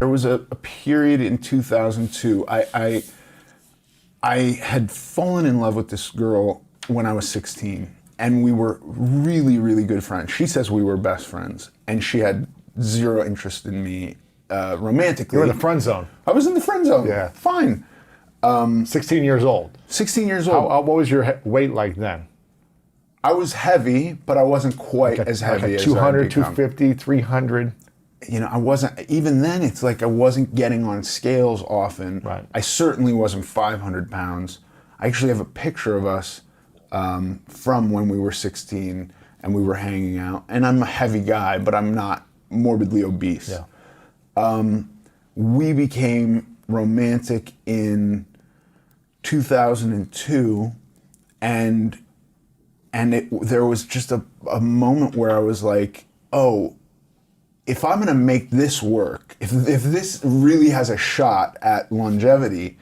There was a period in 2002. I had fallen in love with this girl when I was 16, and we were really, really good friends. She says we were best friends, and she had zero interest in me romantically. You were in the friend zone. I was in the friend zone. Yeah. Fine. 16 years old. 16 years old. What was your weight like then? I was heavy, but I wasn't quite as heavy as 200, 250, 300. You know, I wasn't, even then, it's like I wasn't getting on scales often. Right. I certainly wasn't 500 pounds. I actually have a picture of us from when we were 16 and we were hanging out. And I'm a heavy guy, but I'm not morbidly obese. Yeah. We became romantic in 2002, and there was just a moment where I was like, oh, if I'm gonna make this work, if this really has a shot at longevity,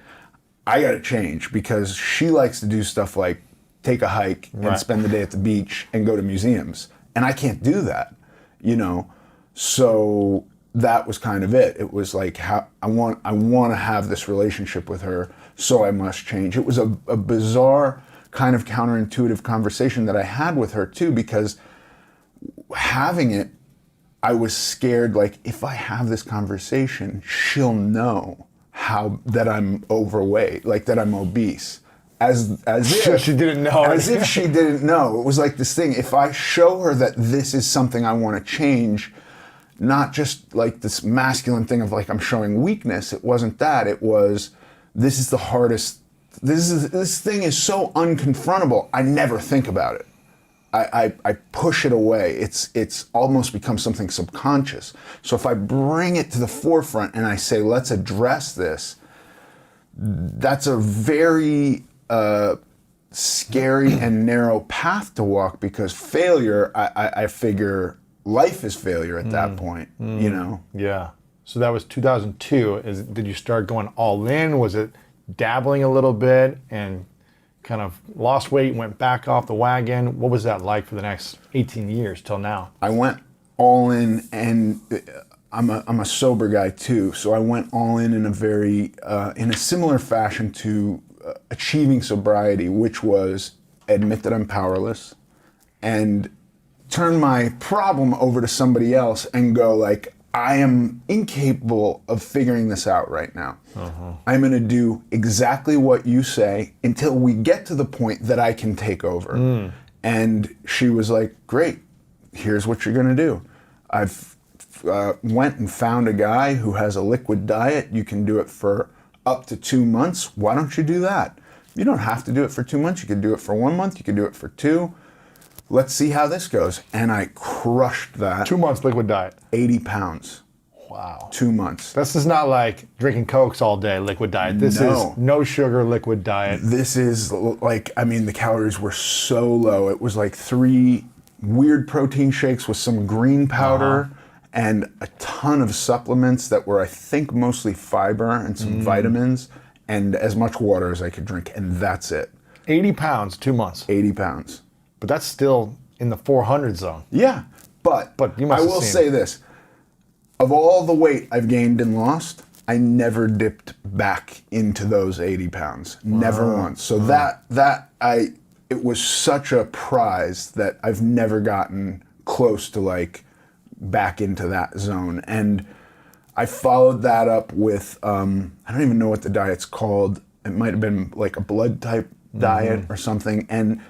I gotta change, because she likes to do stuff like take a hike and spend the day at the beach and go to museums. And I can't do that, you know? So that was kind of it. It was like, I want to have this relationship with her, so I must change. It was a bizarre kind of counterintuitive conversation that I had with her too, because having it, I was scared, like, if I have this conversation, she'll know that I'm overweight, like that I'm obese. As if she didn't know. As if she didn't know. It was like this thing, if I show her that this is something I want to change, not just like this masculine thing of like I'm showing weakness, it wasn't that. It was, this is the hardest, this thing is so unconfrontable, I never think about it. I push it away. It's almost become something subconscious. So if I bring it to the forefront and I say, let's address this, that's a very scary and narrow path to walk, because failure, I figure life is failure at that point, you know? Yeah. So that was 2002. Did you start going all in? Was it dabbling a little bit and kind of lost weight, went back off the wagon? What was that like for the next 18 years till now? I went all in, and I'm a sober guy too, so I went all in a very, in a similar fashion to achieving sobriety, which was admit that I'm powerless and turn my problem over to somebody else and go like, I am incapable of figuring this out right now. I'm gonna do exactly what you say until we get to the point that I can take over. And she was like, great, here's what you're gonna do. I've went and found a guy who has a liquid diet. You can do it for up to 2 months. Why don't you do that? You don't have to do it for 2 months. You could do it for 1 month. You could do it for 2. Let's see how this goes. And I crushed that. 2 months liquid diet. 80 pounds. Wow. 2 months. This is not like drinking Cokes all day liquid diet. This is no sugar liquid diet. This is like, I mean, the calories were so low. It was like 3 weird protein shakes with some green powder and a ton of supplements that were, I think, mostly fiber and some vitamins, and as much water as I could drink, and that's it. 80 pounds, 2 months. 80 pounds. But that's still in the 400 zone. Yeah, but you must I will say this. Of all the weight I've gained and lost, I never dipped back into those 80 pounds. Never once. So it was such a prize that I've never gotten close to like back into that zone. And I followed that up with, I don't even know what the diet's called. It might have been like a blood type diet or something. And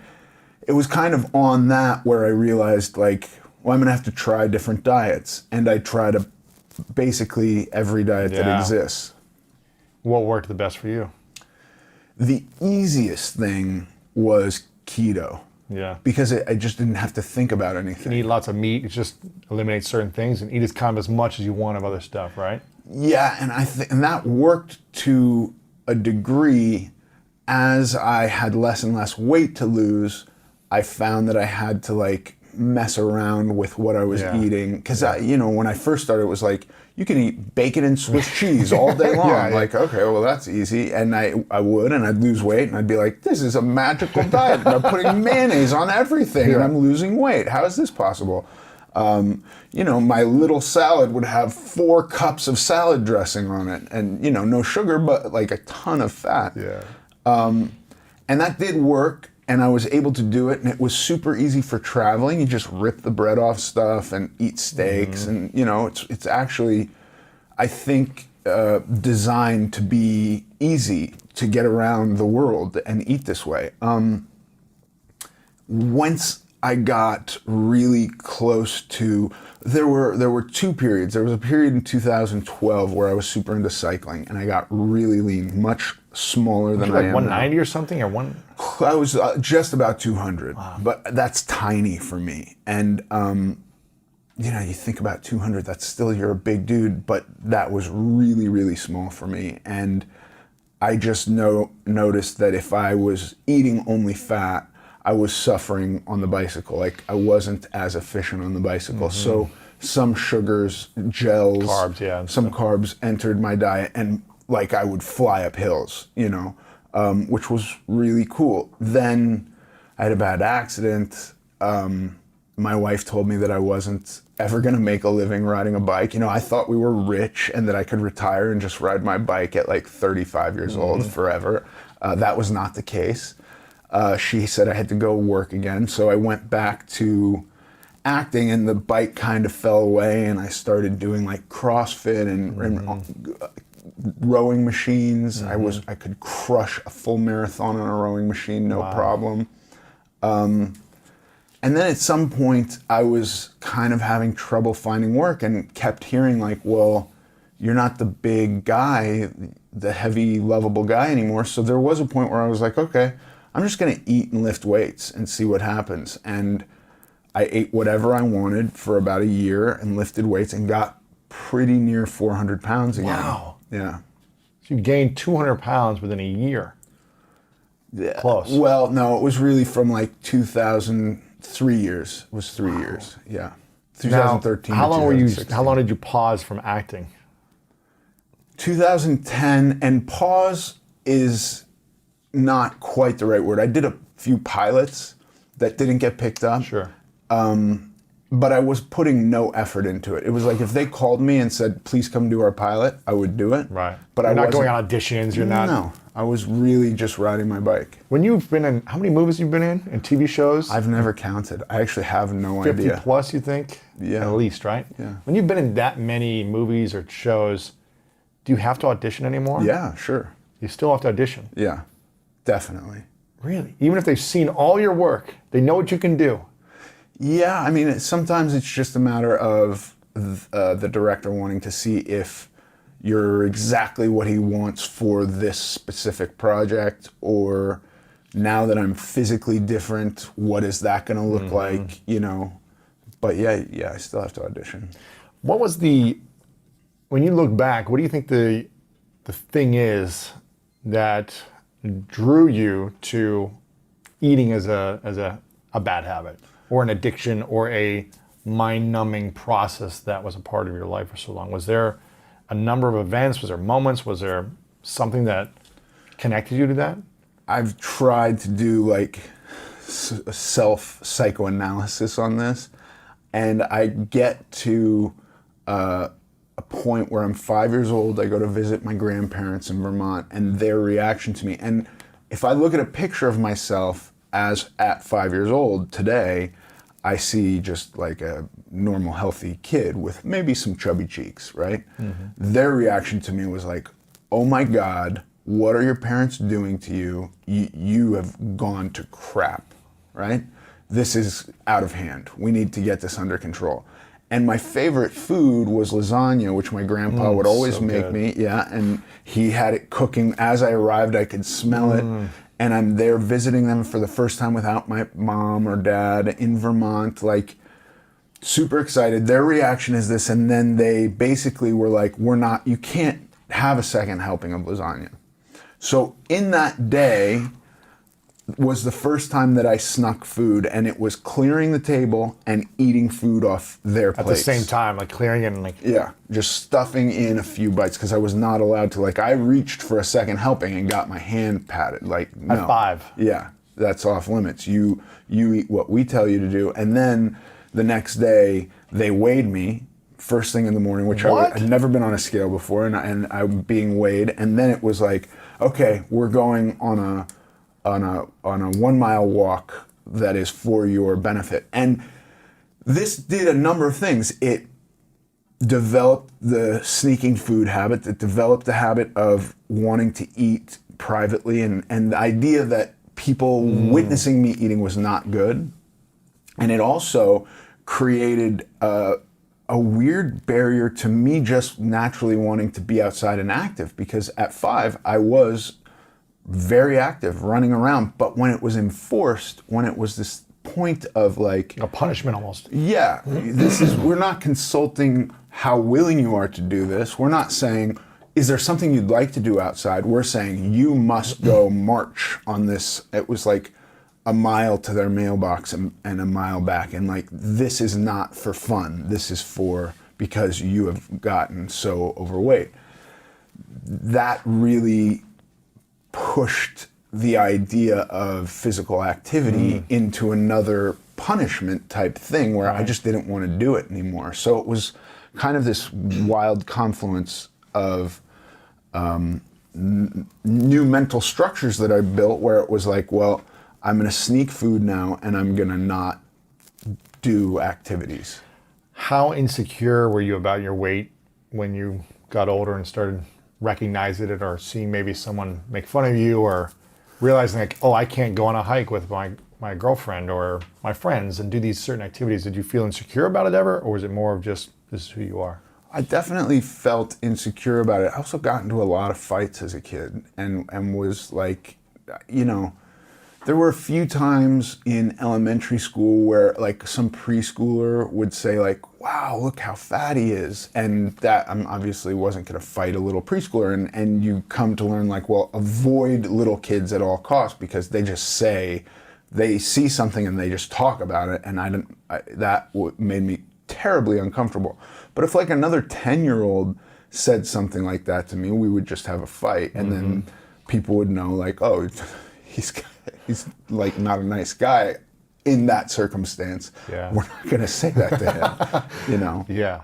it was kind of on that where I realized like, well, I'm gonna have to try different diets. And I tried basically every diet that exists. What worked the best for you? The easiest thing was keto. Yeah. Because I just didn't have to think about anything. You eat lots of meat, just eliminate certain things and eat as kind of as much as you want of other stuff, right? Yeah, and and that worked to a degree. As I had less and less weight to lose, I found that I had to like mess around with what I was eating. Because when I first started, it was like, you can eat bacon and Swiss cheese all day long. Like, okay, well, that's easy. And I would, and I'd lose weight, and I'd be like, this is a magical diet. I'm putting mayonnaise on everything, and I'm losing weight. How is this possible? You know, my little salad would have 4 cups of salad dressing on it, and, you know, no sugar, but like a ton of fat. Yeah. And that did work, and I was able to do it, and it was super easy for traveling. You just rip the bread off stuff and eat steaks, and, you know, it's actually, I think, designed to be easy to get around the world and eat this way. Once I got really close to, there were 2 periods. There was a period in 2012 where I was super into cycling, and I got really lean, much smaller than I Like am 190 now. or something, or one? I was just about 200, but that's tiny for me. And you know, you think about 200, that's still, you're a big dude, but that was really, really small for me. And I just noticed that if I was eating only fat, I was suffering on the bicycle. Like, I wasn't as efficient on the bicycle. So some sugars, gels, Carbs, yeah. some carbs entered my diet, and like I would fly up hills, you know, which was really cool. Then I had a bad accident. My wife told me that I wasn't ever going to make a living riding a bike. You know, I thought we were rich and that I could retire and just ride my bike at like 35 years old forever. That was not the case. She said I had to go work again. So I went back to acting, and the bike kind of fell away, and I started doing like CrossFit and rowing machines. I could crush a full marathon on a rowing machine, no problem. And then at some point, I was kind of having trouble finding work, and kept hearing like, well, you're not the big guy, the heavy, lovable guy anymore. So there was a point where I was like, okay, I'm just gonna eat and lift weights and see what happens. And I ate whatever I wanted for about a year and lifted weights and got pretty near 400 pounds again. Wow. Yeah. So you gained 200 pounds within a year. Yeah. Close. Well, no, it was really from like 3 years. It was 3 years. Yeah. 2013. Now, to how 2016. long did you pause from acting? 2010, and pause is not quite the right word. I did a few pilots that didn't get picked up. Sure. But I was putting no effort into it. It was like if they called me and said, please come do our pilot, I would do it. Right. But You're I not wasn't going on auditions. You're not. No, I was really just riding my bike. When you've been in, how many movies you've been in and TV shows? I've never counted. I actually have no 50 idea. plus, you think? Yeah. At least, right? Yeah. When you've been in that many movies or shows, do you have to audition anymore? Yeah, sure. You still have to audition. Yeah, definitely. Really? Even if they've seen all your work, they know what you can do. Yeah, I mean, sometimes it's just a matter of the director wanting to see if you're exactly what he wants for this specific project, or now that I'm physically different, what is that going to look like, you know? But yeah, I still have to audition. What was when you look back, what do you think the thing is that drew you to eating as a bad habit, or an addiction, or a mind-numbing process that was a part of your life for so long? Was there a number of events? Was there moments? Was there something that connected you to that? I've tried to do like self-psychoanalysis on this, and I get to a point where I'm 5 years old. I go to visit my grandparents in Vermont, and their reaction to me. And if I look at a picture of myself as at 5 years old today, I see just like a normal, healthy kid with maybe some chubby cheeks, right? Their reaction to me was like, oh my God, what are your parents doing to you? You have gone to crap, right? This is out of hand. We need to get this under control. And my favorite food was lasagna, which my grandpa would always so make good. me. Yeah, and he had it cooking. As I arrived, I could smell it. And I'm there visiting them for the first time without my mom or dad in Vermont, like super excited. Their reaction is this, and then they basically were like, you can't have a second helping of lasagna. So in that day was the first time that I snuck food, and it was clearing the table and eating food off their At plates. the same time, like clearing it and like... Yeah, just stuffing in a few bites, because I was not allowed to, like, I reached for a second helping and got my hand patted, like, no. At 5. Yeah, that's off limits. You eat what we tell you to do, and then the next day, They weighed me first thing in the morning, which I'd never been on a scale before, and I'm being weighed. And then it was like, okay, we're going on a 1 mile walk that is for your benefit. And this did a number of things. It developed the sneaking food habit. It developed the habit of wanting to eat privately, and the idea that people witnessing me eating was not good. And it also created a weird barrier to me just naturally wanting to be outside and active, because at 5 I was very active, running around. But when it was enforced, when it was this point of like a punishment almost. Yeah, we're not consulting how willing you are to do this. We're not saying, is there something you'd like to do outside? We're saying you must go march on this. It was like a mile to their mailbox and a mile back. And like, this is not for fun. This is for because you have gotten so overweight. That really pushed the idea of physical activity into another punishment type thing where I just didn't want to do it anymore. So it was kind of this wild confluence of new mental structures that I built, where it was like, well, I'm going to sneak food now and I'm going to not do activities. How insecure were you about your weight when you got older and started recognizing it, or seeing maybe someone make fun of you, or realizing like, oh, I can't go on a hike with my girlfriend or my friends and do these certain activities? Did you feel insecure about it ever, or was it more of just, this is who you are? I definitely felt insecure about it. I also got into a lot of fights as a kid, and was like, you know, there were a few times in elementary school where like some preschooler would say like, wow, look how fat he is. And that I obviously wasn't going to fight a little preschooler. And you come to learn like, well, avoid little kids at all costs, because they just say, they see something and they just talk about it. And that made me terribly uncomfortable. But if like another 10-year-old said something like that to me, we would just have a fight. And then people would know like, oh, he's like not a nice guy in that circumstance. Yeah. We're not going to say that to him, you know? Yeah.